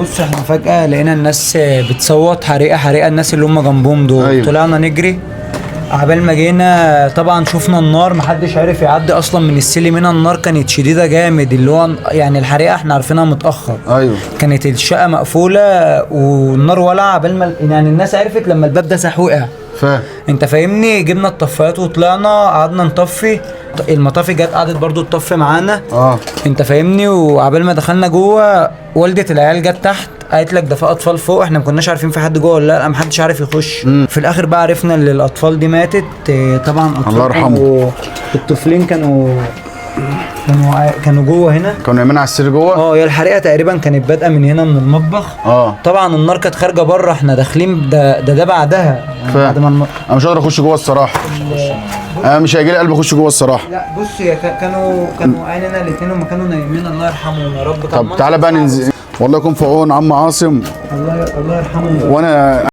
بص احنا فجأة لقينا الناس بتصوت حريقة الناس اللي هم جنبهم دول. أيوة. طلعنا نجري عبال ما جينا، طبعا شفنا النار محدش عارف يعدي اصلا من السلم هنا. النار كانت شديدة جامد، اللي هو يعني الحريقة احنا عارفينها متأخر. ايوه كانت الشقة مقفولة والنار ولع عبال ما يعني الناس عرفت لما الباب ده ساح وقع. فاهم. انت فاهمني؟ جبنا الطفايات وطلعنا قعدنا نطفي، المطافي جت قعدت برضو تطفي معانا. انت فاهمني؟ وعبال ما دخلنا جوه والدة العيال جت تحت قالت لك ده في اطفال فوق، احنا ما كناش عارفين في حد جوه ولا لا، ما حدش عارف يخش. في الاخر بقى عرفنا ان الاطفال دي ماتت. طبعا اطفال الله يرحمه. الطفلين كانوا جوه هنا، كانوا نايمين على السرير جوه. هي الحريقه تقريبا كانت بادئه من هنا من المطبخ. طبعا النار كانت خارجه بره، احنا داخلين ده بعدها يعني بعد ما انا مش قادر اخش جوه الصراحه. انا مش هيجي لي قلب اخش جوه الصراحه. لا بص هي كانوا عيننا الاثنين وما كانوا نايمين. الله يرحمهم يا رب. طب تعالى بقى ننزل، والله يكون في عون عم عاصم. الله يرحمه. وانا